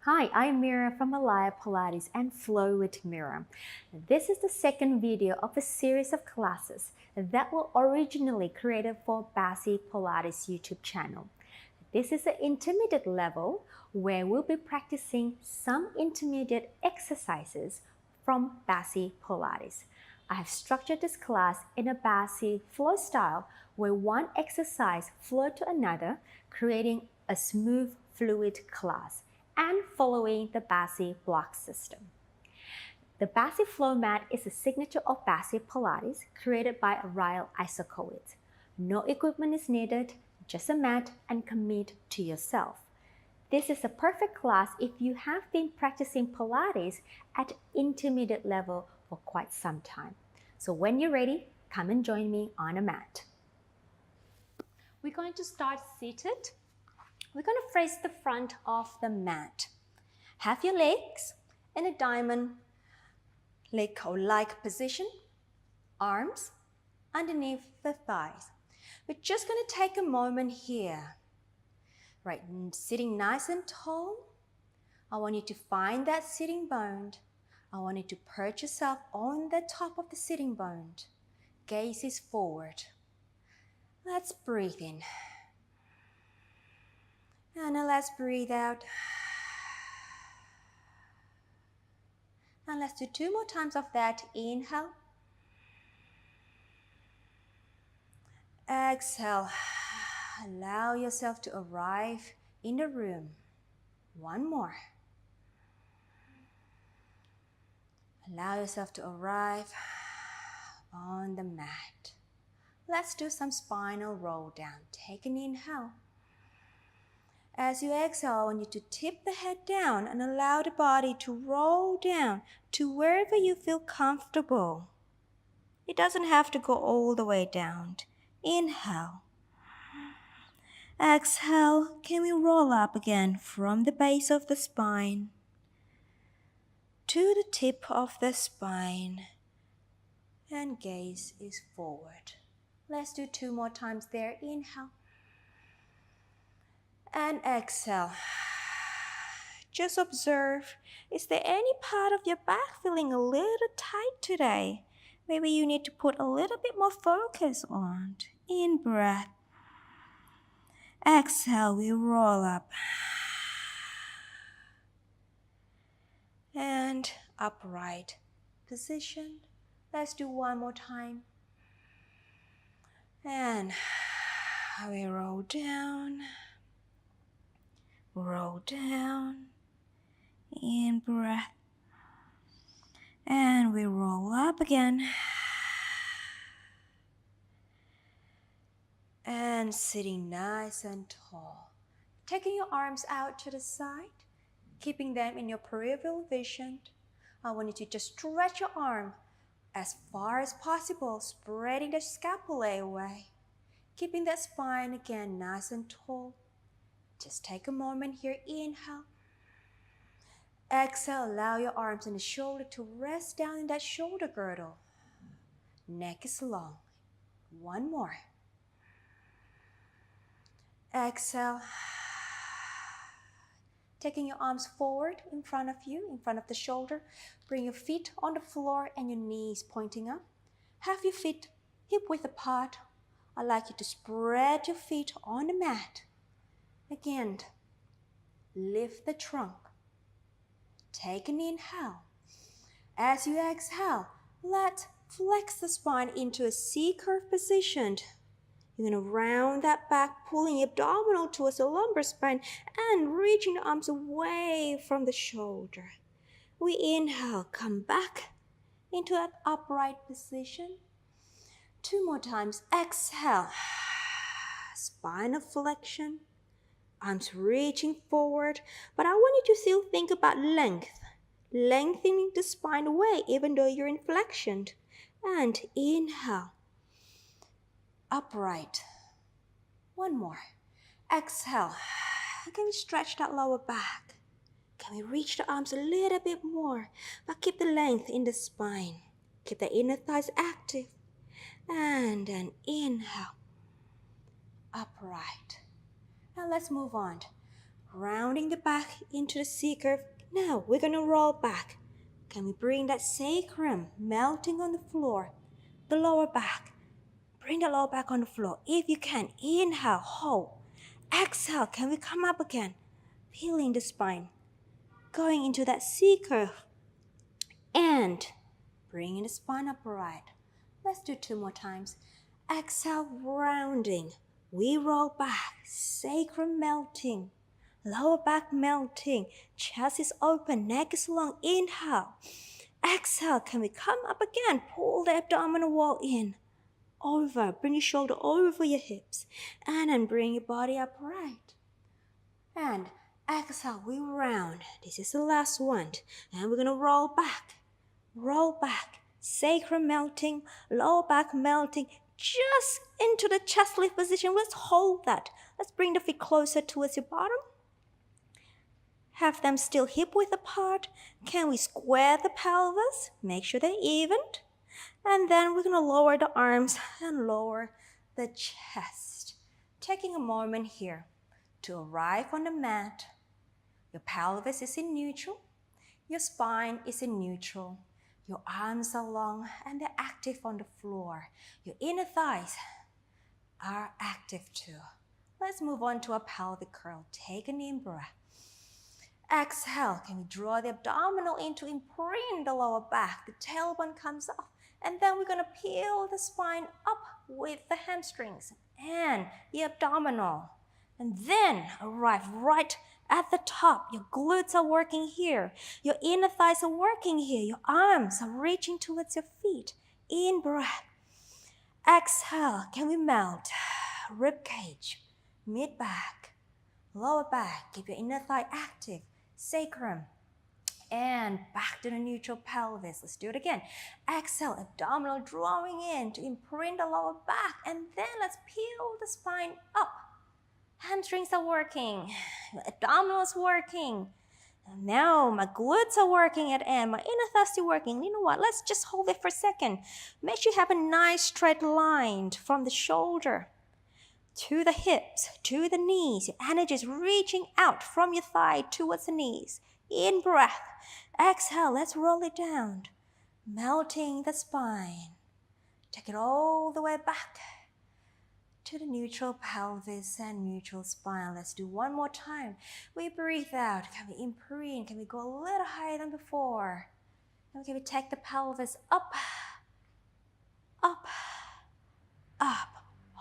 Hi, I'm Mira from Pilates and Flow with Mira. This is the second video of a series of classes that were originally created for Bassy Pilates YouTube channel. This is an intermediate level where we'll be practicing some intermediate exercises from Bassy Pilates. I have structured this class in a Bassy flow style where one exercise flows to another, creating a smooth, fluid class and following the Bassy block system. The Bassy flow mat is a signature of Bassy Pilates created by Ryle Isokowitz. No equipment is needed, just a mat and commit to yourself. This is a perfect class if you have been practicing Pilates at intermediate level for quite some time. So when you're ready, come and join me on a mat. We're going to start seated. We're going to face the front of the mat. Have your legs in a diamond leg-like position, arms underneath the thighs. We're just going to take a moment here. Right, sitting nice and tall. I want you to find that sitting bone. I want you to perch yourself on the top of the sitting bone. Gaze is forward. Let's breathe in. And now let's breathe out. And let's do 2 more times of that. Inhale. Exhale. Allow yourself to arrive in the room. 1 more. Allow yourself to arrive on the mat. Let's do some spinal roll down. Take an inhale. As you exhale, I want you to tip the head down and allow the body to roll down to wherever you feel comfortable. It doesn't have to go all the way down. Inhale. Exhale. Can we roll up again from the base of the spine to the tip of the spine? And gaze is forward. Let's do 2 more times there. Inhale. And exhale. Just observe, is there any part of your back feeling a little tight today? Maybe you need to put a little bit more focus on. In breath. Exhale, we roll up. And upright position. Let's do 1 more time. And we roll down. Roll down, in breath, and we roll up again, and sitting nice and tall. Taking your arms out to the side, keeping them in your peripheral vision. I want you to just stretch your arm as far as possible, spreading the scapulae away, keeping that spine again nice and tall. Just take a moment here. Inhale. Exhale. Allow your arms and the shoulder to rest down in that shoulder girdle. Neck is long. 1 more. Exhale. Taking your arms forward in front of you, in front of the shoulder. Bring your feet on the floor and your knees pointing up. Have your feet hip-width apart. I'd like you to spread your feet on the mat. Again, lift the trunk. Take an inhale. As you exhale, let's flex the spine into a C-curve position. You're going to round that back, pulling your abdominal towards the lumbar spine and reaching the arms away from the shoulder. We inhale, come back into that upright position. 2 more times. Exhale. Spinal flexion. Arms reaching forward, but I want you to still think about length. Lengthening the spine away even though you're in flexion. And inhale. Upright. 1 more. Exhale. Can we stretch that lower back? Can we reach the arms a little bit more? But keep the length in the spine. Keep the inner thighs active. And then inhale. Upright. Now let's move on. Rounding the back into the C-curve. Now we're going to roll back. Can we bring that sacrum melting on the floor? The lower back. Bring the lower back on the floor. If you can, inhale, hold. Exhale, can we come up again? Peeling the spine. Going into that C-curve. And bringing the spine upright. Let's do 2 more times. Exhale, rounding. We roll back. Sacrum melting. Lower back melting. Chest is open. Neck is long. Inhale. Exhale. Can we come up again? Pull the abdominal wall in. Over. Bring your shoulder over your hips. And then bring your body upright. And exhale. We round. This is the last one. And we're going to roll back. Roll back. Sacrum melting. Lower back melting. Just into the chest lift position. Let's hold that. Let's bring the feet closer towards your bottom. Have them still hip width apart. Can we square the pelvis? Make sure they're evened. And then we're going to lower the arms and lower the chest. Taking a moment here to arrive on the mat. Your pelvis is in neutral. Your spine is in neutral. Your arms are long and they're active on the floor. Your inner thighs are active too. Let's move on to a pelvic curl. Take an in breath. Exhale. Can we draw the abdominal in to imprint the lower back? The tailbone comes up. And then we're going to peel the spine up with the hamstrings and the abdominal. And then arrive right at the top. Your glutes are working here. Your inner thighs are working here. Your arms are reaching towards your feet. In breath. Exhale. Can we melt? Rib cage, mid back, lower back. Keep your inner thigh active. Sacrum. And back to the neutral pelvis. Let's do it again. Exhale, abdominal drawing in to imprint the lower back. And then let's peel the spine up. Hamstrings are working. Abdominal is working. And now my glutes are working at end. My inner thighs are working. You know what? Let's just hold it for a second. Make sure you have a nice straight line from the shoulder to the hips, to the knees. Your energy is reaching out from your thigh towards the knees. In breath. Exhale, let's roll it down. Melting the spine. Take it all the way back to the neutral pelvis and neutral spine. Let's do one more time. We breathe out. Can we imprint? Can we go a little higher than before? And can we take the pelvis up, up, up.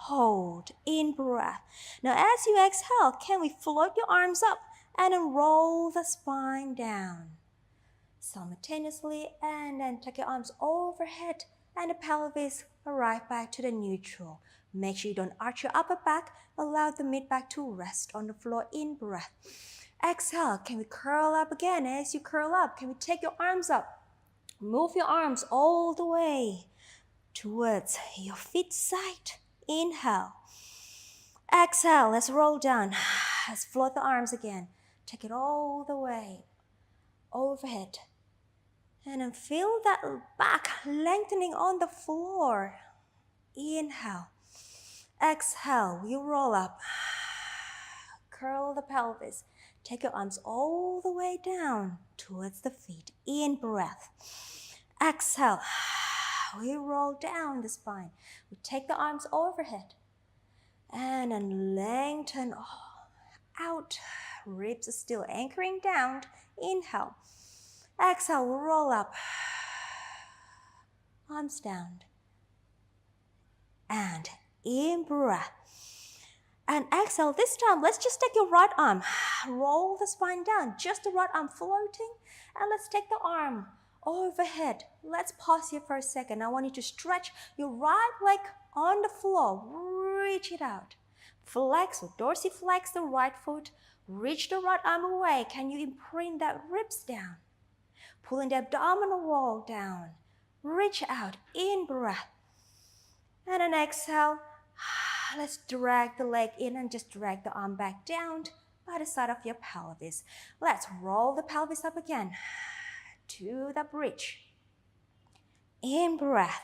Hold. In breath. Now as you exhale, can we float your arms up and then roll the spine down simultaneously, and then take your arms overhead and the pelvis arrive back to the neutral. Make sure you don't arch your upper back. Allow the mid back to rest on the floor. In breath. Exhale. Can we curl up again? As you curl up, can we take your arms up? Move your arms all the way towards your feet side. Inhale. Exhale. Let's roll down. Let's float the arms again. Take it all the way overhead. And then feel that back lengthening on the floor. Inhale. Exhale. We roll up. Curl the pelvis. Take your arms all the way down towards the feet. In breath. Exhale. We roll down the spine. We take the arms overhead. And then lengthen out. Ribs are still anchoring down. Inhale. Exhale, roll up. Arms down. And in breath. And exhale. This time, let's just take your right arm. Roll the spine down. Just the right arm floating. And let's take the arm overhead. Let's pause here for a second. I want you to stretch your right leg on the floor. Reach it out. Flex or dorsiflex the right foot. Reach the right arm away. Can you imprint that ribs down? Pulling the abdominal wall down. Reach out. In breath. And then exhale. Let's drag the leg in and just drag the arm back down by the side of your pelvis. Let's roll the pelvis up again to the bridge. In breath.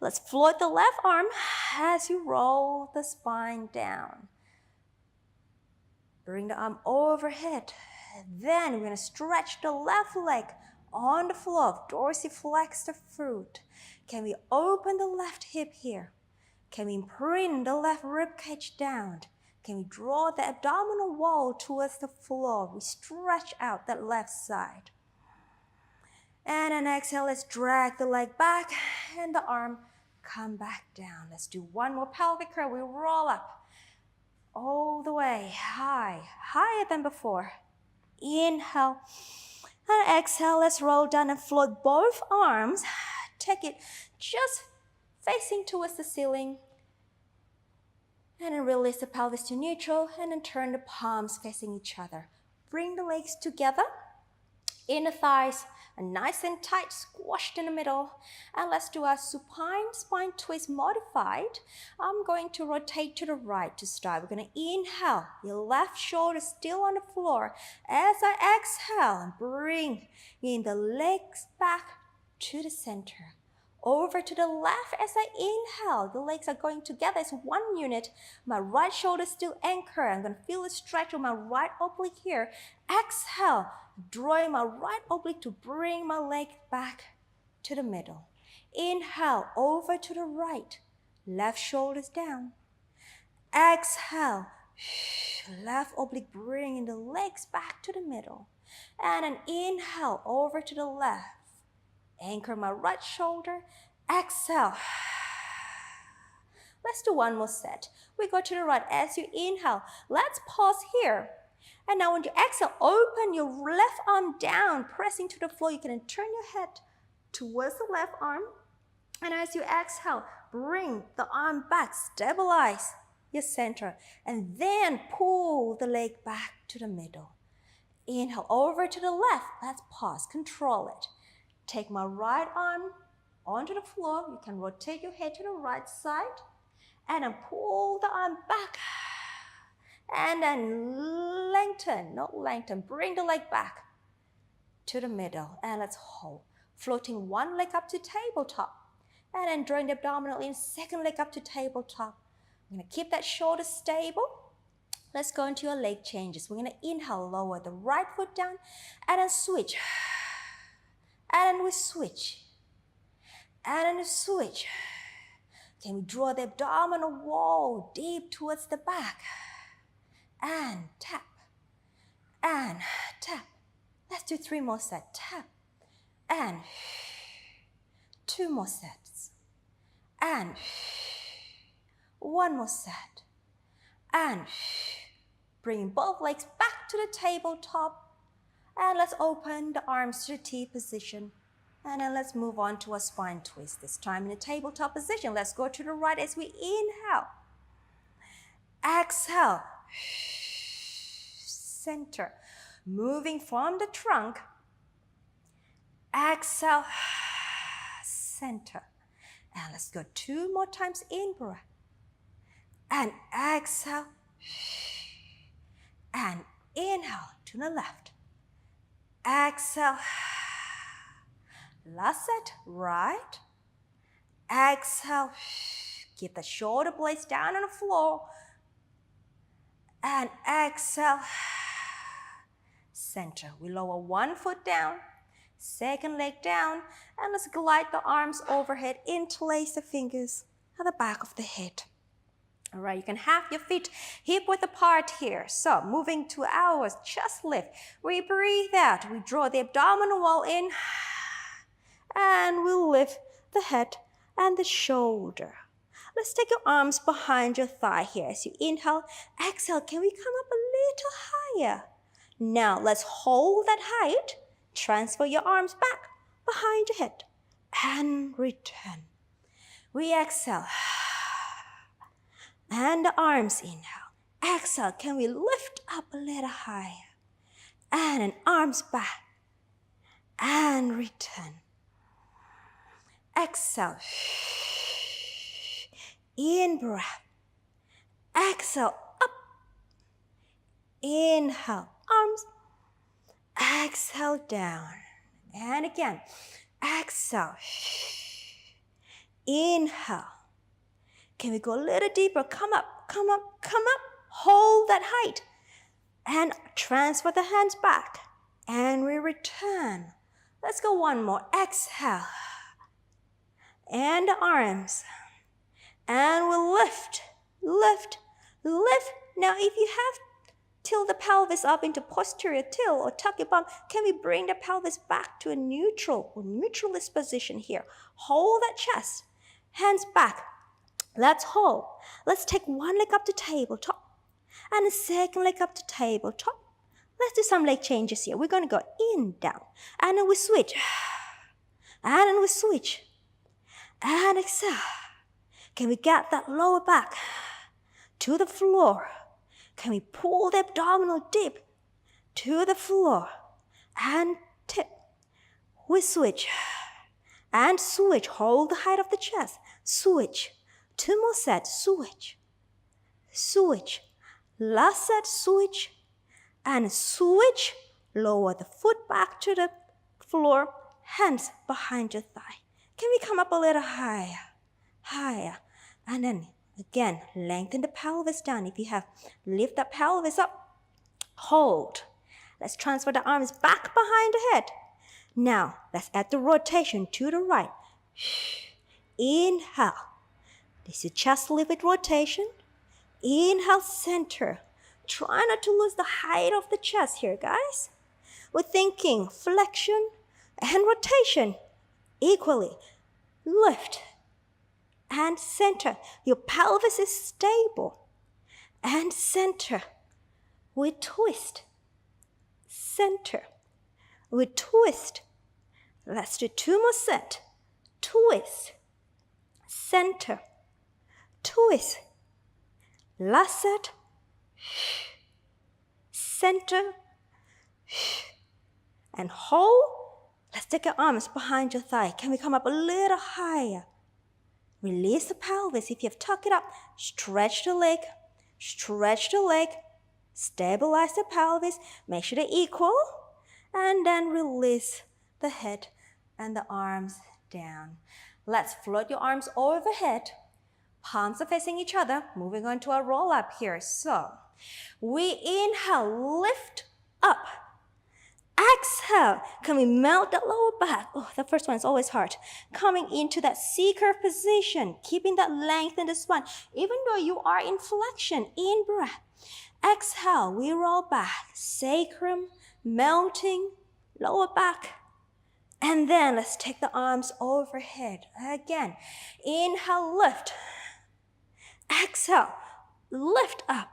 Let's float the left arm as you roll the spine down. Bring the arm overhead. Then we're going to stretch the left leg on the floor, dorsiflex the foot. Can we open the left hip here? Can we bring the left rib cage down? Can we draw the abdominal wall towards the floor? We stretch out that left side. And then exhale, let's drag the leg back and the arm come back down. Let's do one more pelvic curl. We roll up all the way high, higher than before. Inhale and exhale. Let's roll down and float both arms. Take it just facing towards the ceiling. And then release the pelvis to neutral and then turn the palms facing each other. Bring the legs together. Inner thighs are nice and tight, squashed in the middle. And let's do our supine spine twist modified. I'm going to rotate to the right to start. We're going to inhale. Your left shoulder still on the floor. As I exhale, and bring in the legs back to the center. Over to the left as I inhale. The legs are going together as one unit. My right shoulder still anchored. I'm going to feel a stretch on my right oblique here. Exhale, drawing my right oblique to bring my leg back to the middle. Inhale, over to the right. Left shoulder's down. Exhale, left oblique bringing the legs back to the middle. And an inhale, over to the left. Anchor my right shoulder. Exhale. Let's do one more set. We go to the right as you inhale. Let's pause here. And now when you exhale, open your left arm down, pressing to the floor. You can turn your head towards the left arm. And as you exhale, bring the arm back, stabilize your center. And then pull the leg back to the middle. Inhale over to the left. Let's pause, control it. Take my right arm onto the floor. You can rotate your head to the right side. And then pull the arm back. And then lengthen. Bring the leg back to the middle. And let's hold. Floating one leg up to tabletop. And then drawing the abdominal in. Second leg up to tabletop. I'm going to keep that shoulder stable. Let's go into your leg changes. We're going to inhale, lower the right foot down. And then switch. And then we switch. And then we switch. Can we draw the abdominal wall deep towards the back? And tap. And tap. Let's do 3 more sets. Tap. And 2 more sets. And 1 more set. And bring both legs back to the tabletop. And let's open the arms to the T position. And then let's move on to a spine twist. This time in the tabletop position. Let's go to the right as we inhale. Exhale. Center. Moving from the trunk. Exhale. Center. And let's go 2 more times in breath. And exhale. And inhale to the left. Exhale. Last set, right. Exhale. Keep the shoulder blades down on the floor. And exhale. Center. We lower 1 foot down. Second leg down. And let's glide the arms overhead. Interlace the fingers at the back of the head. All right, you can have your feet hip-width apart here. So moving to our chest lift. We breathe out. We draw the abdominal wall in. And we'll lift the head and the shoulder. Let's take your arms behind your thigh here. As you inhale, exhale. Can we come up a little higher? Now let's hold that height. Transfer your arms back behind your head. And return. We exhale. And the arms inhale. Exhale. Can we lift up a little higher? And an arms back. And return. Exhale. In breath. Exhale. Up. Inhale. Arms. Exhale down. And again. Exhale. Inhale. Can we go a little deeper? Come up, come up, come up. Hold that height. And transfer the hands back. And we return. Let's go one more. Exhale. And the arms. And we lift, lift, lift. Now if you have tilt the pelvis up into posterior tilt or tuck your bum, can we bring the pelvis back to a neutral or neutralist position here? Hold that chest. Hands back. Let's hold. Let's take one leg up to tabletop and the second leg up to tabletop. Let's do some leg changes here. We're going to go in, down, and then we switch. And then we switch. And exhale. Can we get that lower back to the floor? Can we pull the abdominal deep to the floor? And tip. We switch. And switch. Hold the height of the chest. Switch. 2 more sets. Switch. Switch. Last set. Switch. And switch. Lower the foot back to the floor. Hands behind your thigh. Can we come up a little higher? Higher. And then again, lengthen the pelvis down. If you have, lift the pelvis up. Hold. Let's transfer the arms back behind the head. Now, let's add the rotation to the right. Inhale. This is chest lift with rotation. Inhale, center. Try not to lose the height of the chest here, guys. We're thinking flexion and rotation equally. Lift and center. Your pelvis is stable. And center. We twist. Center. We twist. Let's do 2 more sets. Twist. Center. Twist. Last set. Center. And hold. Let's take your arms behind your thigh. Can we come up a little higher? Release the pelvis. If you have tucked it up, stretch the leg. Stretch the leg. Stabilize the pelvis. Make sure they're equal. And then release the head and the arms down. Let's float your arms overhead. Palms are facing each other. Moving on to a roll up here. So we inhale, lift up. Exhale. Can we melt that lower back? Oh, the first one is always hard. Coming into that C-curve position, keeping that length in the spine. Even though you are in flexion, in breath. Exhale, we roll back. Sacrum, melting, lower back. And then let's take the arms overhead. Again, inhale, lift. Exhale, lift up.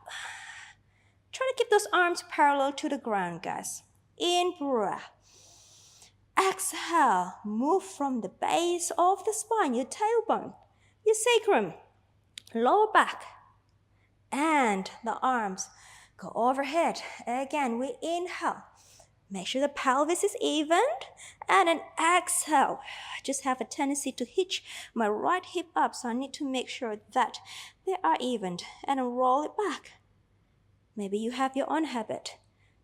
Try to keep those arms parallel to the ground, guys. In breath. Exhale, move from the base of the spine, your tailbone, your sacrum, lower back, and the arms go overhead. Again, we inhale. Make sure the pelvis is even, and then exhale. I just have a tendency to hitch my right hip up, so I need to make sure that they are even, and then roll it back. Maybe you have your own habit.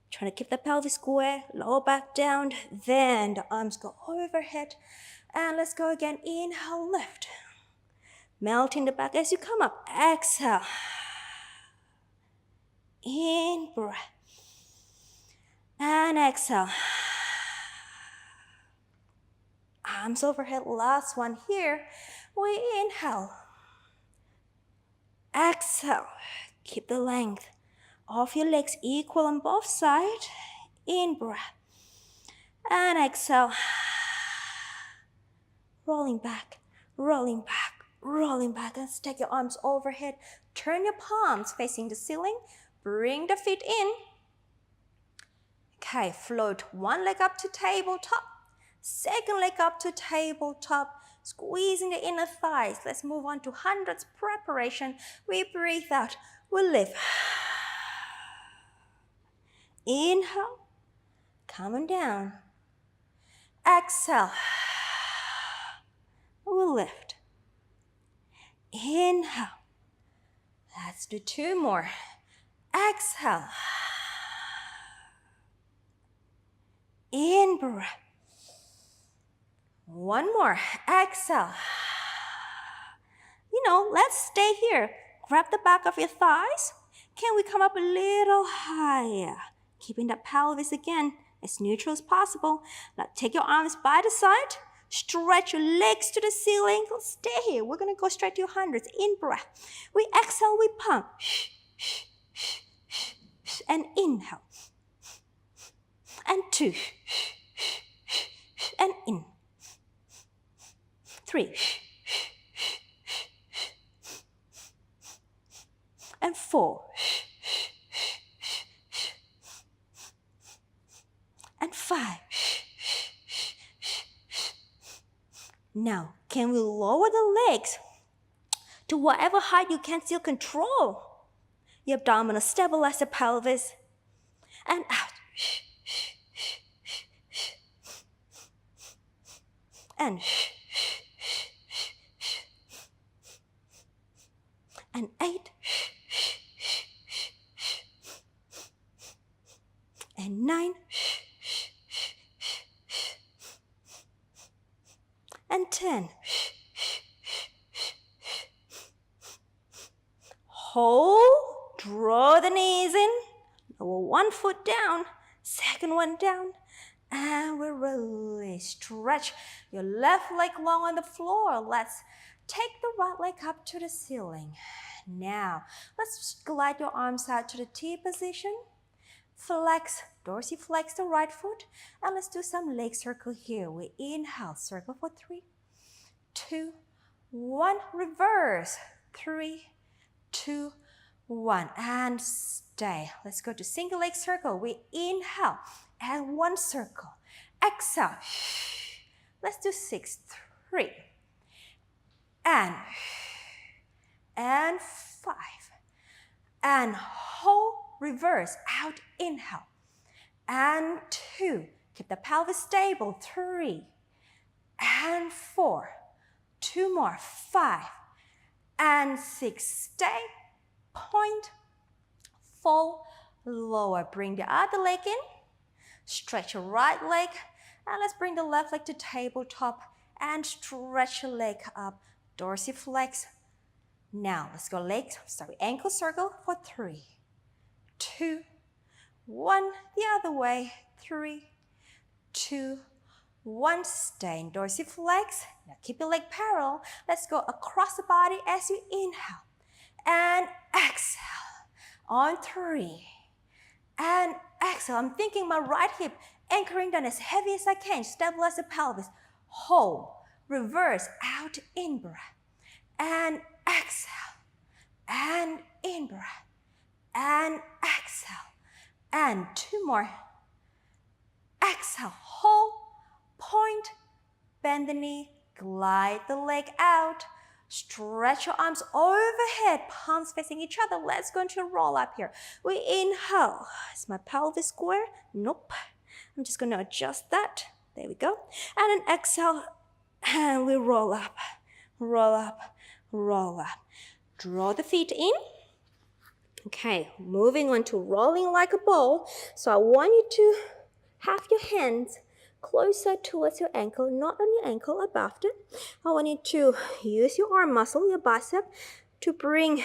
Try to keep the pelvis square, lower back down, then the arms go overhead. And let's go again. Inhale, lift. Melting the back as you come up. Exhale. In breath. And exhale. Arms overhead. Last one here. We inhale. Exhale. Keep the length of your legs equal on both sides. In breath. And exhale. Rolling back, rolling back, rolling back. Let's take your arms overhead. Turn your palms facing the ceiling. Bring the feet in. Okay, float one leg up to tabletop. Second leg up to tabletop. Squeezing the inner thighs. Let's move on to hundreds preparation. We breathe out. We lift. Inhale, coming down. Exhale, we'll lift. Inhale, let's do 2 more. Exhale, in breath. 1 more, exhale. Let's stay here. Grab the back of your thighs. Can we come up a little higher? Keeping that pelvis again as neutral as possible. Now take your arms by the side. Stretch your legs to the ceiling. Stay here. We're going to go straight to your hundreds. In breath. We exhale, we pump. And inhale. And 2. And in. 3. And 4. And 5. Now, can we lower the legs to whatever height you can still control? Your abdominal, stabilize the pelvis. And out. And 8. And 9. And 10. Hold, draw the knees in, lower one foot down, second one down, and we release. Stretch your left leg long on the floor. Let's take the right leg up to the ceiling. Now, let's glide your arms out to the T position. Flex, dorsiflex the right foot, and let's do some leg circle here. We inhale, circle for 3, 2, 1, reverse, 3, 2, 1, and stay. Let's go to single leg circle. We inhale, and 1 circle. Exhale. Let's do 6, 3, and 5, and hold. Reverse, out, inhale, and 2. Keep the pelvis stable, 3, and 4. 2 more, 5, and 6. Stay, point, fall, lower. Bring the other leg in, stretch your right leg, and let's bring the left leg to tabletop, and stretch your leg up, dorsiflex. Now, let's go ankle circle for 3, 2, 1, the other way, 3, 2, 1, stay in dorsiflex. Now keep your leg parallel. Let's go across the body as you inhale and exhale on 3 and exhale. I'm thinking my right hip anchoring down as heavy as I can. Stabilize the pelvis. Hold, reverse, out, in breath, and exhale, and in breath, and exhale, and 2 more. Exhale, hold, point, bend the knee, glide the leg out, stretch your arms overhead, palms facing each other. Let's go into a roll up here. We inhale. Is my pelvis square? Nope. I'm just going to adjust that. There we go. And then exhale, and we roll up, roll up, roll up. Draw the feet in. Okay, moving on to rolling like a ball. So I want you to have your hands closer towards your ankle, not on your ankle, above it. I want you to use your arm muscle, your bicep, to bring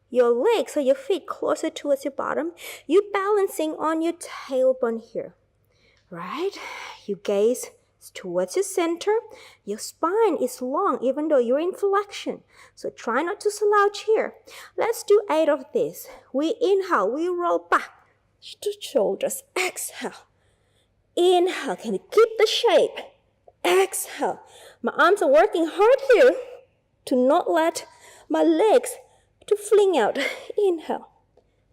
your legs or your feet closer towards your bottom. You're balancing on your tailbone here, right? You gaze towards your center. Your spine is long even though you're in flexion. So try not to slouch here. Let's do 8 of this. We inhale, we roll back to shoulders. Exhale. Inhale. Can we keep the shape? Exhale. My arms are working hard here to not let my legs to fling out. Inhale.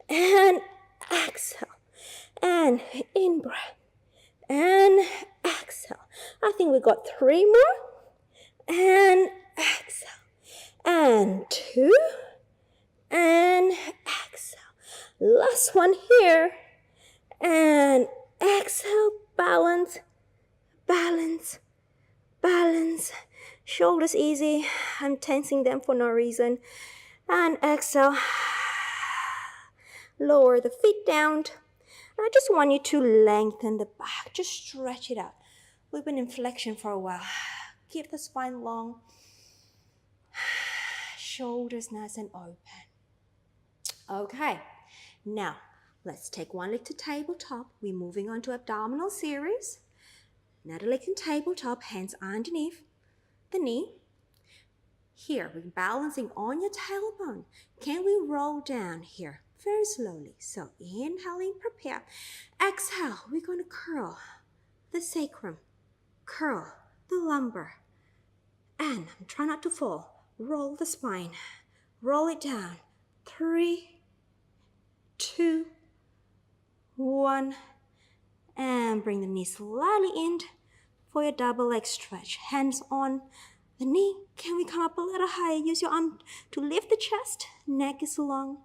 And exhale. And in breath. And exhale. I think we got 3 more. And exhale. And 2. And exhale. Last one here. And exhale. Balance. Balance. Balance. Shoulders easy. I'm tensing them for no reason. And exhale. Lower the feet down. I just want you to lengthen the back. Just stretch it out. We've been in flexion for a while. Keep the spine long. Shoulders nice and open. Okay. Now, Let's take one leg to tabletop. We're moving on to abdominal series. Another leg in tabletop, hands underneath the knee. Here, we're balancing on your tailbone. Can we roll down here very slowly? So inhaling, prepare. Exhale, we're going to curl the sacrum, curl the lumbar. And try not to fall. Roll the spine. Roll it down. 3, 2, 1. And bring the knee slightly in for your double leg stretch. Hands on the knee. Can we come up a little higher? Use your arm to lift the chest. Neck is long.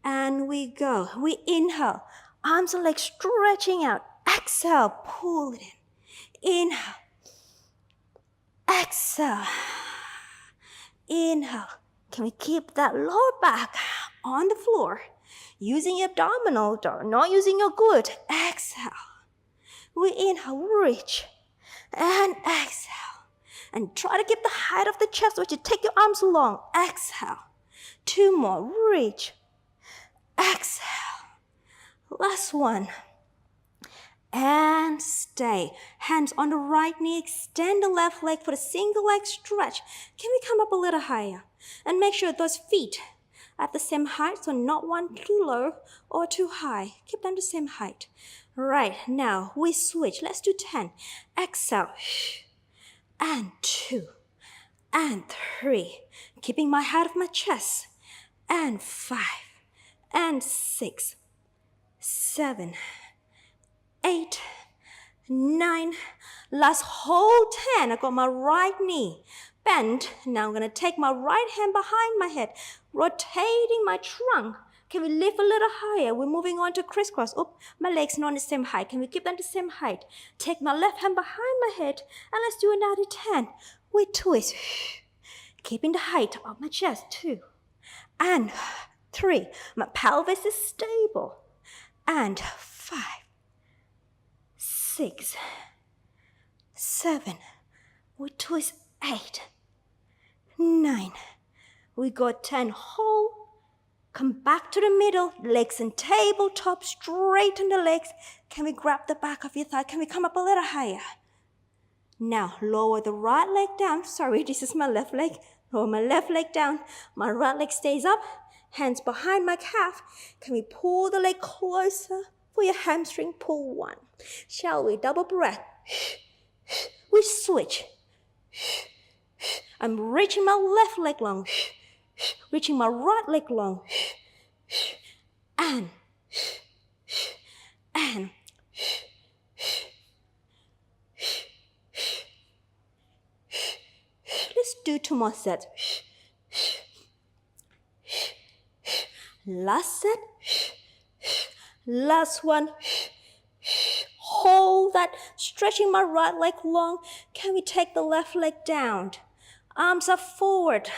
And we go. We inhale. Arms and legs stretching out. Exhale. Pull it in. Inhale. Exhale. Inhale. Can we keep that lower back on the floor? Using your abdominal, not using your glute. Exhale. We inhale, reach. And exhale. And try to keep the height of the chest, which you take your arms long. Exhale. 2 more, reach. Exhale. Last one. And stay. Hands on the right knee. Extend the left leg for the single leg stretch. Can we come up a little higher? And make sure those feet at the same height, so not one too low or too high. Keep them the same height. Right, now we switch. Let's do 10. Exhale. And 2. And 3. Keeping my height of my chest. And 5. And 6. 7. 8, 9, last whole 10. I got my right knee bent. Now I'm going to take my right hand behind my head, rotating my trunk. Can we lift a little higher? We're moving on to crisscross. Oh, my legs not on the same height. Can we keep them the same height? Take my left hand behind my head, and let's do another 10. We twist, keeping the height of my chest. 2, and 3. My pelvis is stable. And 5. 6, 7, we twist 8, 9, we got 10, hold, come back to the middle, legs and tabletop, straighten the legs. Can we grab the back of your thigh? Can we come up a little higher? Now, lower the right leg down. Sorry, this is my left leg. Lower my left leg down. My right leg stays up, hands behind my calf. Can we pull the leg closer? For your hamstring, pull 1. Shall we? Double breath. We switch. I'm reaching my left leg long. Reaching my right leg long. And. Let's do 2 more sets. Last set. Last one. Hold that, stretching my right leg long. Can we take the left leg down? Arms up forward.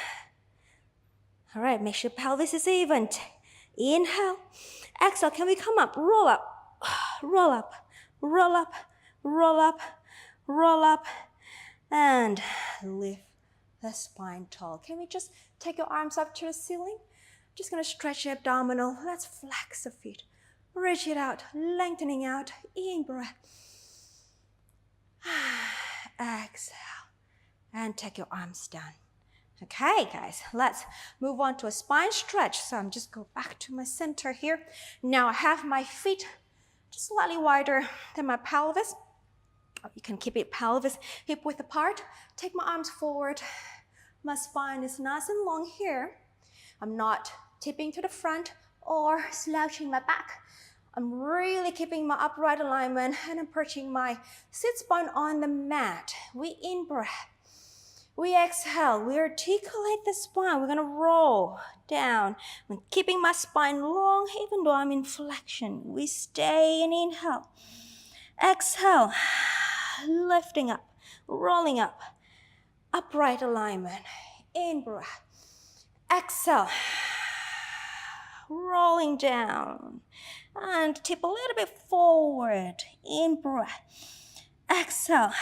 All right, make sure pelvis is even. Inhale. Exhale, can we come up? Roll up. Roll up. Roll up. Roll up. Roll up. And lift the spine tall. Can we just take your arms up to the ceiling? Just going to stretch your abdominal. Let's flex the feet. Reach it out, lengthening out. In breath. Exhale. And take your arms down. Okay, guys, let's move on to a spine stretch. So I'm just go back to my center here. Now I have my feet just slightly wider than my pelvis. You can keep it pelvis, hip width apart. Take my arms forward. My spine is nice and long here. I'm not tipping to the front or slouching my back. I'm really keeping my upright alignment and I'm perching my sit spine on the mat. We in-breath. We exhale. We articulate the spine. We're going to roll down. I'm keeping my spine long even though I'm in flexion. We stay and inhale. Exhale. Lifting up. Rolling up. Upright alignment. In-breath. Exhale. Rolling down. And tip a little bit forward. In breath. Exhale.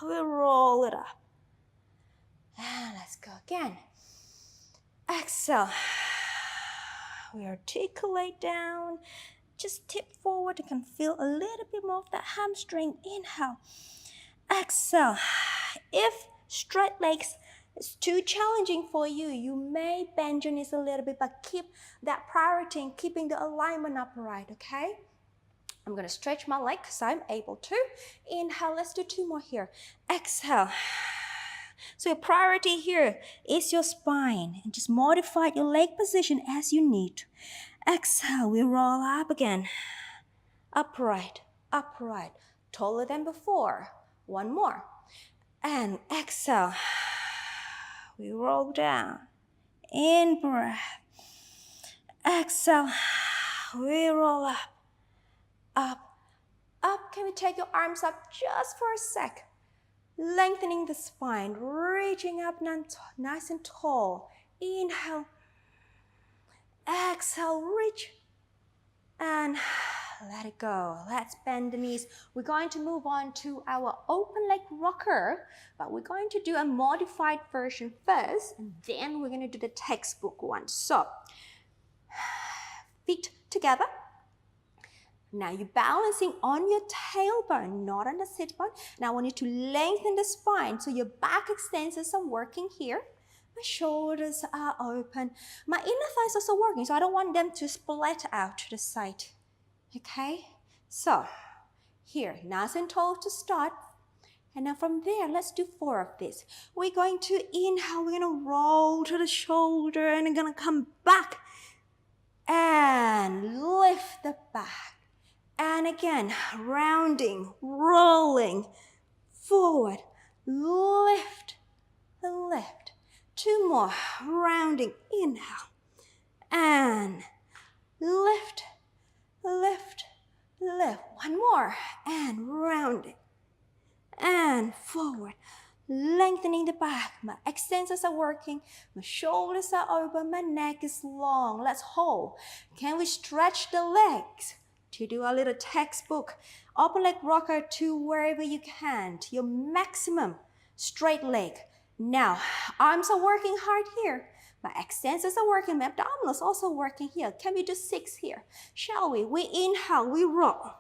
We roll it up. And let's go again. Exhale. We articulate down. Just tip forward. You can feel a little bit more of that hamstring. Inhale. Exhale. If straight legs is too challenging for you, you may bend your knees a little bit, but keep that priority in keeping the alignment upright, okay? I'm going to stretch my leg because I'm able to. Inhale, let's do 2 more here. Exhale. So your priority here is your spine, and just modify your leg position as you need. Exhale, we roll up again. Upright, upright, taller than before. 1 more. And exhale, we roll down. In breath. Exhale, we roll up. Up, up. Can we take your arms up just for a sec? Lengthening the spine, reaching up nice and tall. Inhale. Exhale, reach. And let it go. Let's bend the knees. We're going to move on to our open leg rocker, but we're going to do a modified version first, and then we're going to do the textbook one. So, feet together. Now you're balancing on your tailbone, not on the sit bone. Now I want you to lengthen the spine so your back extensors are working here. My shoulders are open. My inner thighs are also working, so I don't want them to split out to the side. Okay? So, here, nice and tall to start. And now from there, let's do 4 of this. We're going to inhale, we're going to roll to the shoulder, and we're going to come back and lift the back. And again, rounding, rolling, forward, lift, lift. 2 more, rounding, inhale, and lift, lift, lift. 1 more, and rounding, and forward, lengthening the back. My extensors are working, my shoulders are open, my neck is long. Let's hold. Can we stretch the legs? To do a little textbook, open leg rocker to wherever you can, to your maximum straight leg. Now, arms are working hard here. My extensors are working, my abdominals also working here. Can we do 6 here? Shall we? We inhale, we roll.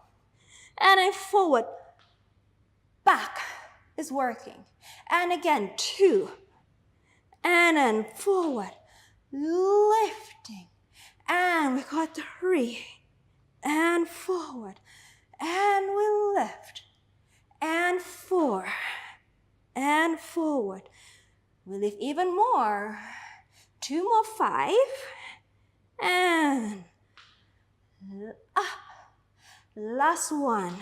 And then forward, back is working. And again, 2. And then forward, lifting. And we got 3. And forward, and we lift, and 4, and forward. We lift even more. 2 more, 5, and up. Last one,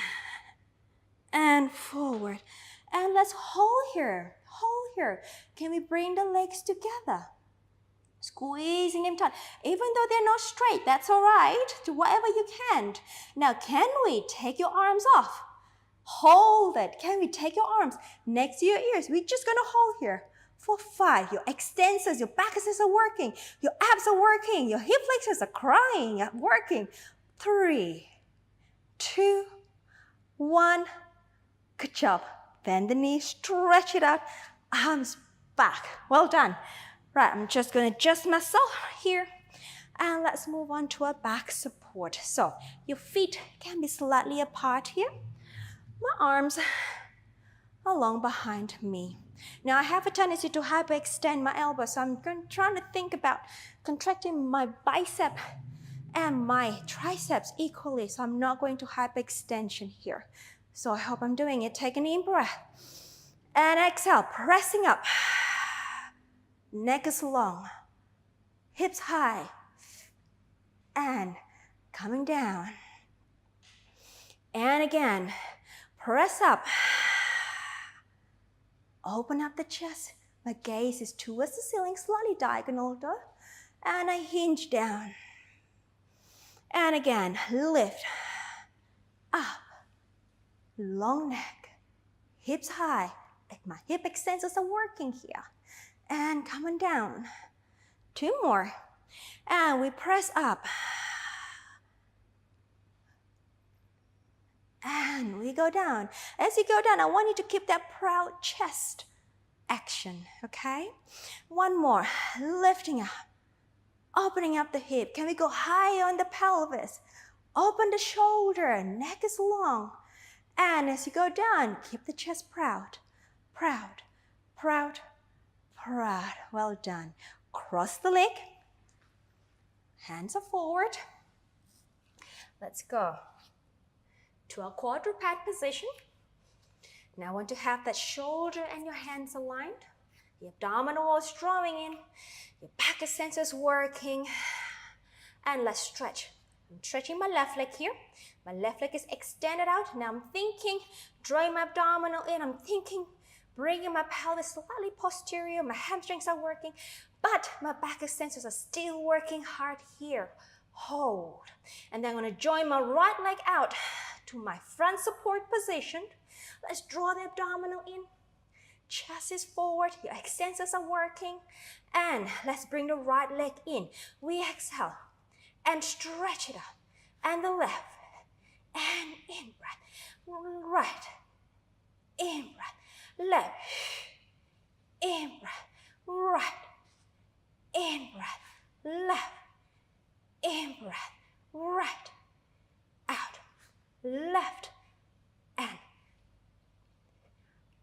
and forward. And let's hold here, hold here. Can we bring the legs together? Squeezing them tight. Even though they're not straight, that's all right. Do whatever you can. Now, can we take your arms off? Hold it. Can we take your arms next to your ears? We're just going to hold here for 5. Your extensors, your back extensors are working. Your abs are working. Your hip flexors are crying, working. 3, 2, 1. Good job. Bend the knee, stretch it out. Arms back. Well done. Right, I'm just going to adjust myself here. And let's move on to our back support. So your feet can be slightly apart here. My arms are long behind me. Now I have a tendency to hyperextend my elbows, so I'm trying to think about contracting my bicep and my triceps equally. So I'm not going to hyperextension here. So I hope I'm doing it. Take an in breath. And exhale, pressing up. Neck is long, hips high, and coming down. And again, press up. Open up the chest. My gaze is towards the ceiling, slightly diagonal though. And I hinge down. And again, lift, up, long neck, hips high. Like my hip extensors are working here. And coming down. 2 more. And we press up. And we go down. As you go down, I want you to keep that proud chest action, okay? 1 more. Lifting up. Opening up the hip. Can we go higher on the pelvis? Open the shoulder, neck is long. And as you go down, keep the chest proud. Proud, proud, proud. Well done. Cross the leg. Hands are forward. Let's go to a quadruped position. Now I want to have that shoulder and your hands aligned. The abdominal wall is drawing in. Your back sensor is working. And let's stretch. I'm stretching my left leg here. My left leg is extended out. Now I'm thinking, drawing my abdominal in. I'm thinking, bringing my pelvis slightly posterior. My hamstrings are working, but my back extensors are still working hard here. Hold. And then I'm going to join my right leg out to my front support position. Let's draw the abdominal in. Chest is forward. Your extensors are working. And let's bring the right leg in. We exhale and stretch it out. And the left. And in breath. Right. In breath. Left. In breath. Right. In breath. Left. In breath. Right. Out. Left. And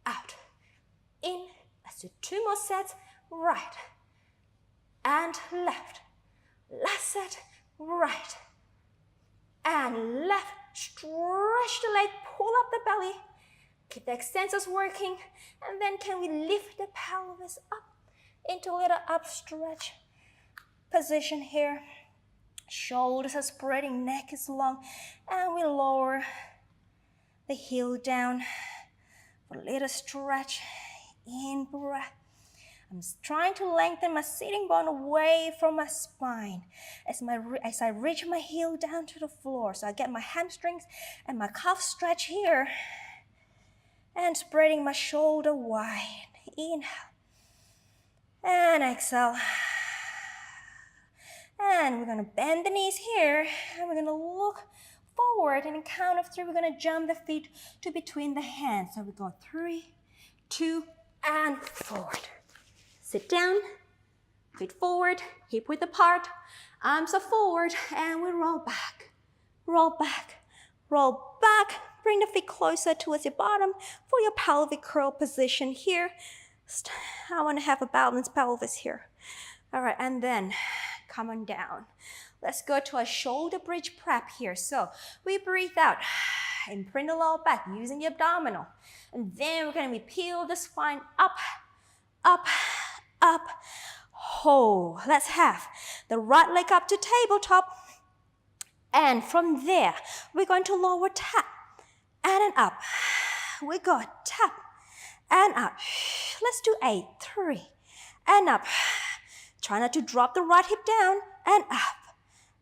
out. In. Let's do 2 more sets. Right. And left. Last set. Right. And left. Stretch the leg. Pull up the belly. Keep the extensors working. And then can we lift the pelvis up into a little up stretch position here. Shoulders are spreading, neck is long. And we lower the heel down for a little stretch. In breath. I'm trying to lengthen my sitting bone away from my spine as I reach my heel down to the floor. So I get my hamstrings and my calf stretch here. And spreading my shoulder wide. Inhale. And exhale. And we're going to bend the knees here. And we're going to look forward. And in count of 3, we're going to jump the feet to between the hands. So we go 3, 2, and forward. Sit down. Feet forward. Hip width apart. Arms are forward. And we roll back. Roll back. Roll back. Bring the feet closer towards your bottom for your pelvic curl position here. I want to have a balanced pelvis here. All right, and then come on down. Let's go to a shoulder bridge prep here. So we breathe out, imprint the lower back using the abdominal. And then we're going to peel the spine up, up, up. Hold. Let's have the right leg up to tabletop. And from there, we're going to lower tap. And then up. We go tap and up. Let's do 8, 3, and up. Try not to drop the right hip down and up.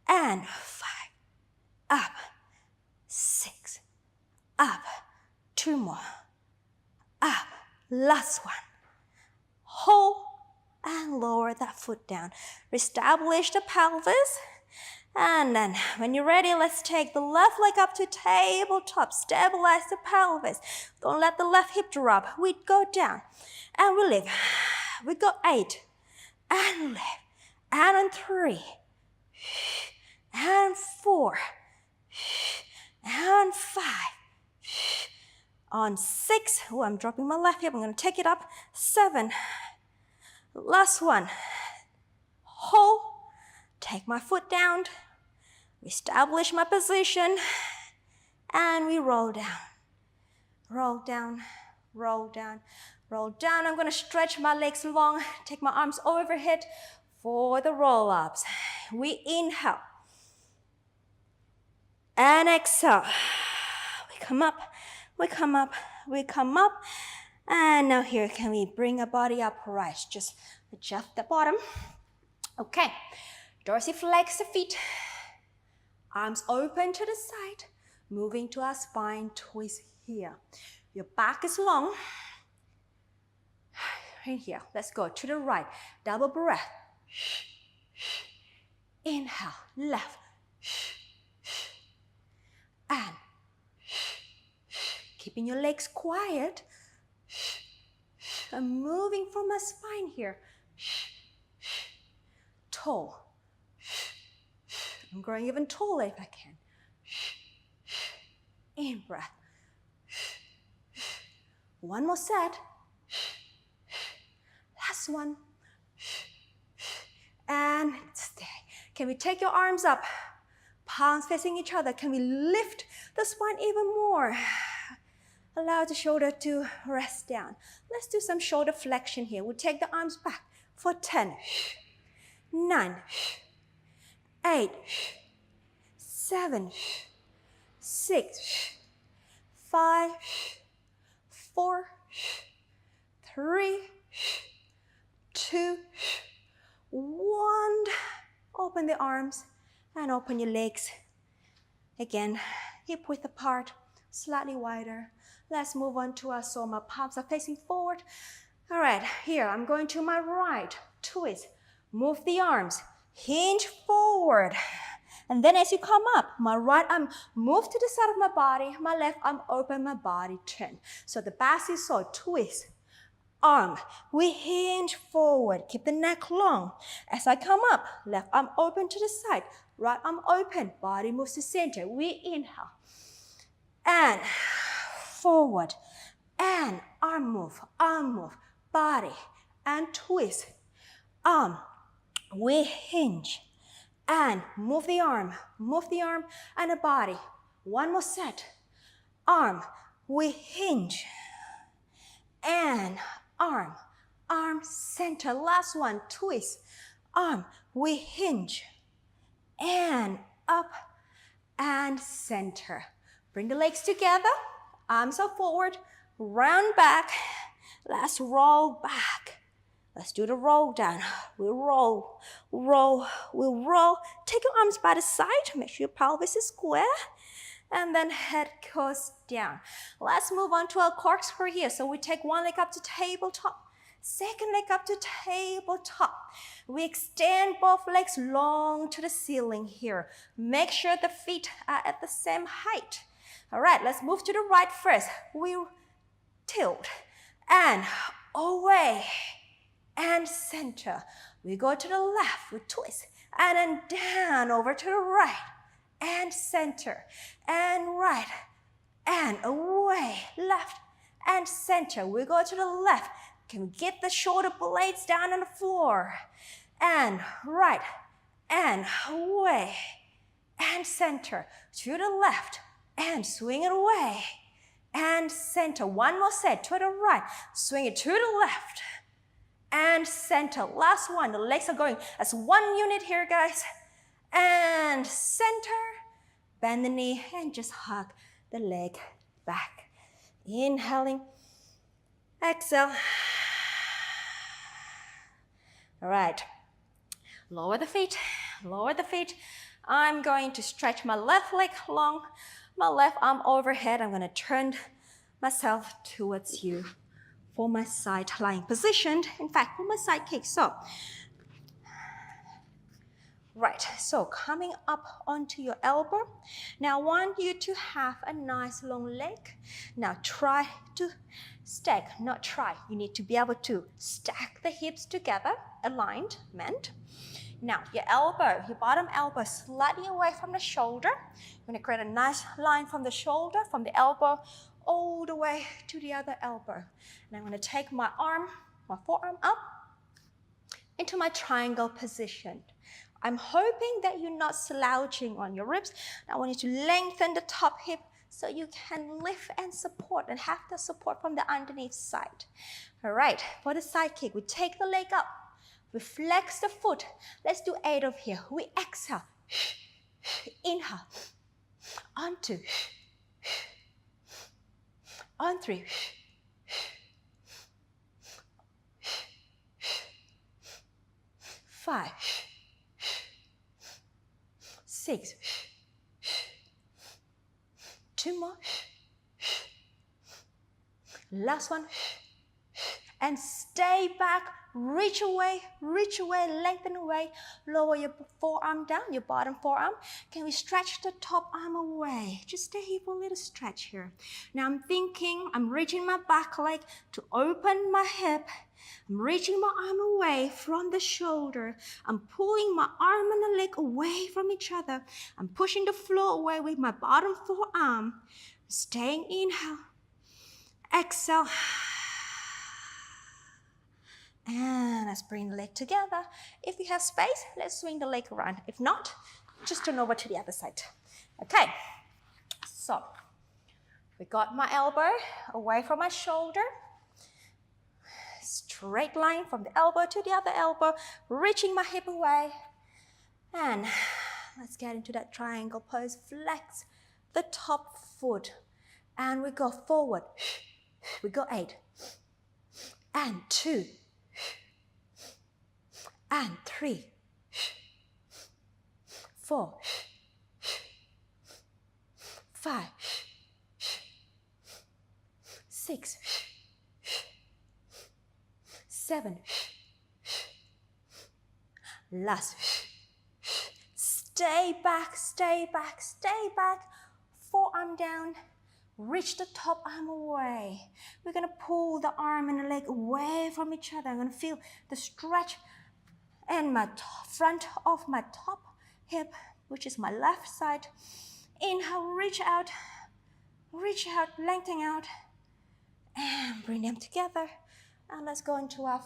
And 5, up, 6, up. 2 more. Up. Last one. Hold and lower that foot down. Reestablish the pelvis. And then when you're ready, let's take the left leg up to tabletop. Stabilize the pelvis. Don't let the left hip drop. We go down and we lift. We go 8 and lift. And on 3 and 4 and 5. On 6, oh, I'm dropping my left hip. I'm going to take it up. 7. Last one. Hold. Take my foot down, establish my position, and we roll down. Roll down, roll down, roll down. I'm going to stretch my legs long, take my arms overhead for the roll-ups. We inhale and exhale. We come up, we come up, we come up. And now here, can we bring our body upright? Just adjust the bottom. Okay. Dorsiflex the feet, arms open to the side, moving to our spine twist here. Your back is long. Right here, let's go to the right, double breath. Inhale, left. And keeping your legs quiet. I'm moving from my spine here. Toe. I'm growing even taller if I can. In breath. One more set. Last one. And stay. Can we take your arms up? Palms facing each other. Can we lift the spine even more? Allow the shoulder to rest down. Let's do some shoulder flexion here. We'll take the arms back for 10, 9, 8, 7, 6, 5, 4, 3, 2, 1. Open the arms and open your legs. Again, hip width apart, slightly wider. Let's move on to our soma. Palms are facing forward. All right, here I'm going to my right. Twist. Move the arms. Hinge forward. And then as you come up, my right arm move to the side of my body. My left arm open, my body turn. So the basic saw twist. Arm. We hinge forward. Keep the neck long. As I come up, left arm open to the side. Right arm open. Body moves to center. We inhale. And forward. And arm move. Body. And twist. Arm. We hinge. And move the arm, and the body. One more set. Arm, we hinge. And arm, center. Last one, twist. Arm, we hinge. And up and center. Bring the legs together. Arms are forward. Round back. Let's roll back. Let's do the roll down. We'll roll. We'll roll. Take your arms by the side. Make sure your pelvis is square. And then head goes down. Let's move on to our corkscrew here. So we take one leg up to tabletop. Second leg up to tabletop. We extend both legs long to the ceiling here. Make sure the feet are at the same height. All right, let's move to the right first. We tilt and away. And center. We go to the left, we twist, and then down over to the right, and center, and right, and away, left, and center. We go to the left. Can we get the shoulder blades down on the floor? And right, and away, and center, to the left, and swing it away, and center. One more set, to the right, swing it to the left, and center. Last one. The legs are going as one unit here, guys. And center. Bend the knee and just hug the leg back. Inhaling. Exhale. All right. Lower the feet. Lower the feet. I'm going to stretch my left leg long. My left arm overhead. I'm going to turn myself towards you. For my side lying position, in fact, for my side kick. So, right, so coming up onto your elbow. Now I want you to have a nice long leg. Now try to stack, not try. You need to be able to stack the hips together, alignment. Now your elbow, your bottom elbow slightly away from the shoulder. You're going to create a nice line from the shoulder, from the elbow, all the way to the other elbow. And I'm going to take my arm, my forearm up into my triangle position. I'm hoping that you're not slouching on your ribs. I want you to lengthen the top hip so you can lift and support and have the support from the underneath side. All right, for the side kick, we take the leg up. We flex the foot. Let's do 8 of here. We exhale. Inhale. On 2. On 3. 5. 6. 2 more. Last one. and stay back. Reach away, lengthen away. Lower your forearm down, your bottom forearm. Can we stretch the top arm away? Just stay here for a little stretch here. Now I'm reaching my back leg to open my hip. I'm reaching my arm away from the shoulder. I'm pulling my arm and the leg away from each other. I'm pushing the floor away with my bottom forearm. Staying inhale. Exhale. And let's bring the leg together. If you have space, let's swing the leg around. If not, just turn over to the other side. Okay, so we got my elbow away from my shoulder. Straight line from the elbow to the other elbow, reaching my hip away. And let's get into that triangle pose. Flex the top foot. And we go forward. We go 8. And 2. And 3, 4, 5, 6, 7. Last. Stay back, stay back, stay back. Forearm down. Reach the top arm away. We're going to pull the arm and the leg away from each other. I'm going to feel the stretch and my front of my top hip, which is my left side. Inhale, reach out, lengthen out, and bring them together. And let's go into our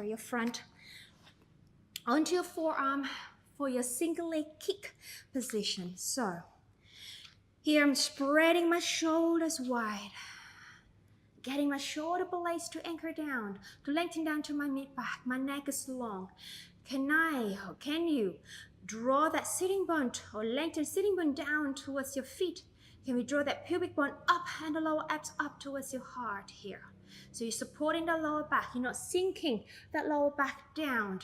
your front. Onto your forearm for your single leg kick position. So here I'm spreading my shoulders wide, getting my shoulder blades to anchor down, to lengthen down to my mid-back. My neck is long. Can you draw that sitting bone or lengthen sitting bone down towards your feet? Can we draw that pubic bone up and the lower abs up towards your heart here? So you're supporting the lower back. You're not sinking that lower back down.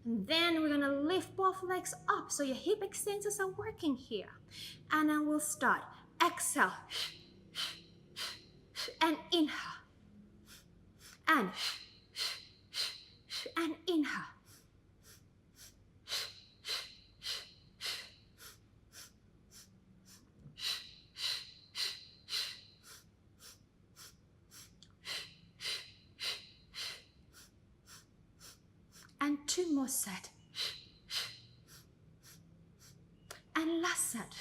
And then we're going to lift both legs up so your hip extensors are working here. And then we'll start. Exhale. And inhale. And inhale. And 2 more sets. And last set.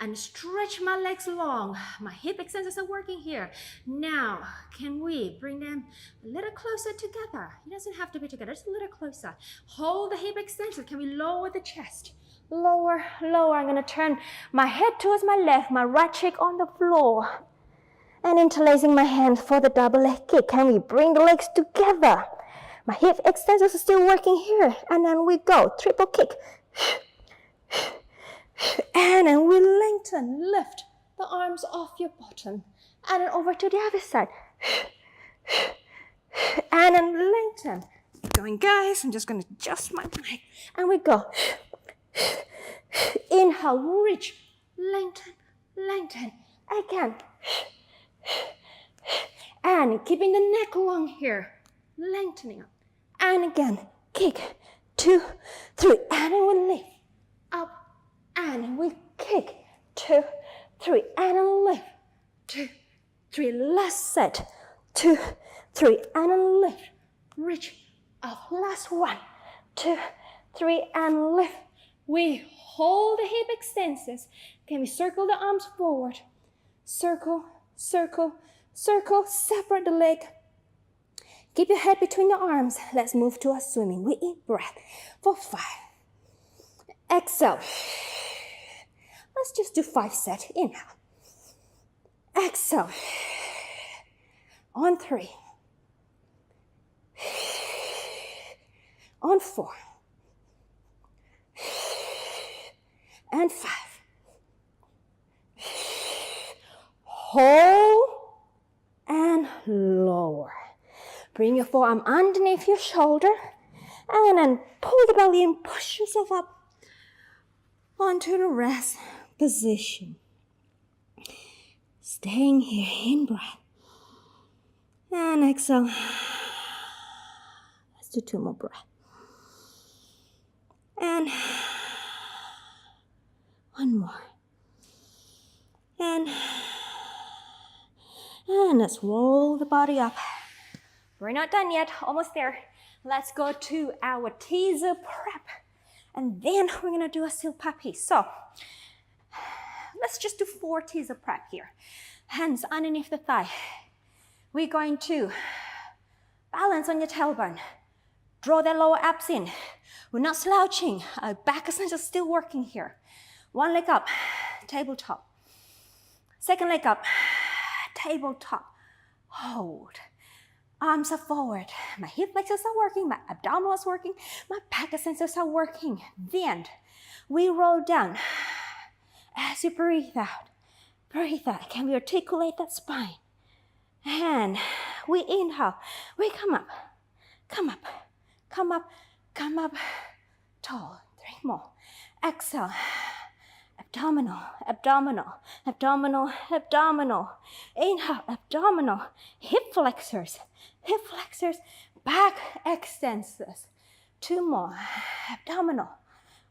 And stretch my legs long. My hip extensors are working here. Now, can we bring them a little closer together? It doesn't have to be together, just a little closer. Hold the hip extensor. Can we lower the chest? Lower, lower. I'm gonna turn my head towards my left, my right cheek on the floor. And interlacing my hands for the double leg kick. Can we bring the legs together? My hip extensors are still working here. And then we go, triple kick. And then we lengthen, lift the arms off your bottom. And then over to the other side. And then lengthen. Keep going, guys. I'm just going to adjust my mic. And we go. Inhale, reach, lengthen, lengthen. Again. And keeping the neck long here. Lengthening up. And again, kick. 2, 3. And then we lift. Up. And we kick. 2, 3. And then lift. 2, 3. Last set. 2, 3. And then lift. Reach up. Last 1, 2, 3. And lift. We hold the hip extensors. Can we circle the arms forward? Circle, circle, circle. Separate the leg. Keep your head between the arms. Let's move to our swimming. We eat breath for 5. Exhale. Let's just do 5 sets. Inhale. Exhale. On 3. On 4. And 5. Hold and lower. Bring your forearm underneath your shoulder and then pull the belly and push yourself up onto the rest position. Staying here, in breath. And exhale. Let's do 2 more breaths. And 1 more. And let's roll the body up. We're not done yet, almost there. Let's go to our teaser prep. And then we're gonna do a still puppy. So let's just do 4 teaser prep here. Hands underneath the thigh. We're going to balance on your tailbone. Draw that lower abs in. We're not slouching. Our back is just still working here. 1 leg up, tabletop. 2nd leg up, tabletop. Hold. Arms are forward. My hip flexors are working. My abdominals are working. My back sensors are working. Then we roll down. As you breathe out. Breathe out. Can we articulate that spine? And we inhale. We come up. Come up. Come up. Come up. Tall. 3 more. Exhale. Abdominal, abdominal, abdominal, abdominal. Inhale, abdominal. Hip flexors, back extensors. 2 more. Abdominal.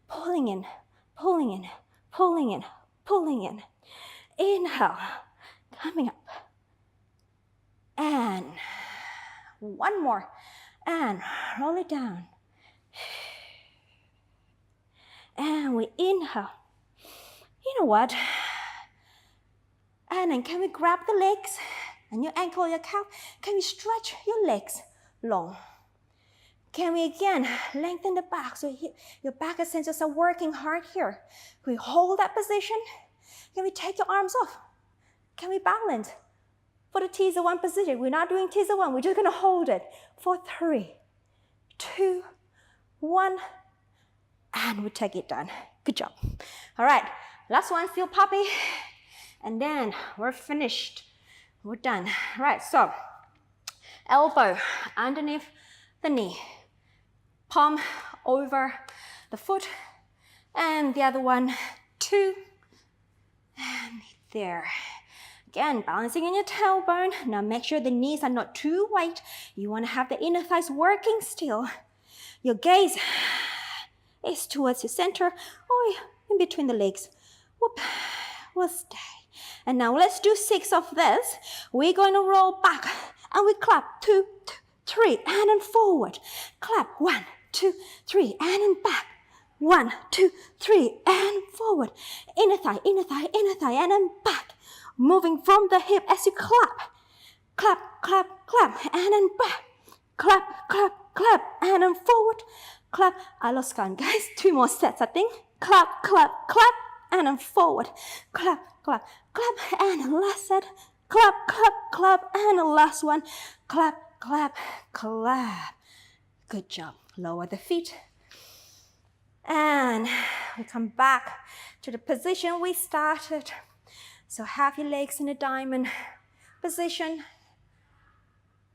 Pulling in, pulling in, pulling in, pulling in. Inhale. Coming up. And 1 more. And roll it down. And we inhale. You know what? And then can we grab the legs and your ankle, your calf? Can we stretch your legs long? Can we again lengthen the back so your back sensors are working hard here? Can we hold that position? Can we take your arms off? Can we balance? For the teaser 1 position, we're not doing teaser 1. We're just gonna hold it for 3, 2, 1, and we take it down. Good job. All right. Last one, still puppy. And then we're finished. We're done. All right, so elbow underneath the knee. Palm over the foot. And the other one, 2. And there. Again, balancing in your tailbone. Now make sure the knees are not too wide. You want to have the inner thighs working still. Your gaze is towards your center or in between the legs. Whoop, we'll stay. And now let's do 6 of this. We're going to roll back and we clap 2, 3, and then forward. Clap 1, 2, 3, and then back. 1, 2, 3, and forward. Inner thigh, inner thigh, inner thigh, and then back. Moving from the hip as you clap. Clap, clap, clap, and then back. Clap, clap, clap, and then forward. Clap. I lost count, guys. 2 more sets, I think. Clap, clap, clap, and then forward. Clap, clap, clap, and last set. Clap, clap, clap, and the last one. Clap, clap, clap. Good job. Lower the feet. And we come back to the position we started. So have your legs in a diamond position.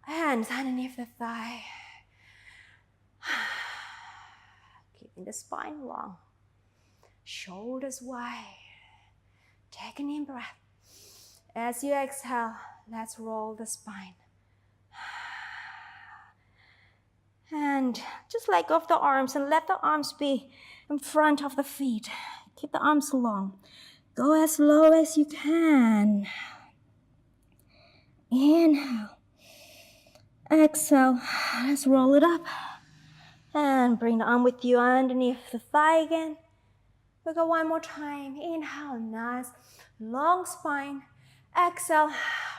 Hands underneath the thigh. Keeping the spine long. Shoulders wide. Take an in breath. As you exhale, let's roll the spine. And just let go of the arms and let the arms be in front of the feet. Keep the arms long. Go as low as you can. Inhale. Exhale. Let's roll it up. And bring the arm with you underneath the thigh again. We go 1 more time. Inhale, nice long spine. Exhale,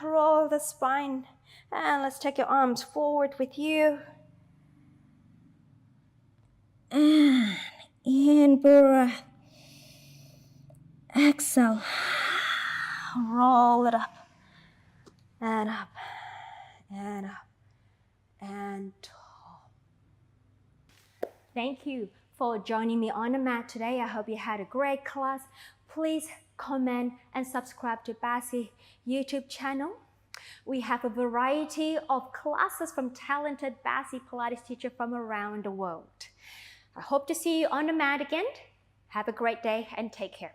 roll the spine. And let's take your arms forward with you. And in breath. Exhale. Roll it up. And up. And up. And tall. Thank you for joining me on the mat today. I hope you had a great class. Please comment and subscribe to Bassi YouTube channel. We have a variety of classes from talented Bassi Pilates teachers from around the world. I hope to see you on the mat again. Have a great day and take care.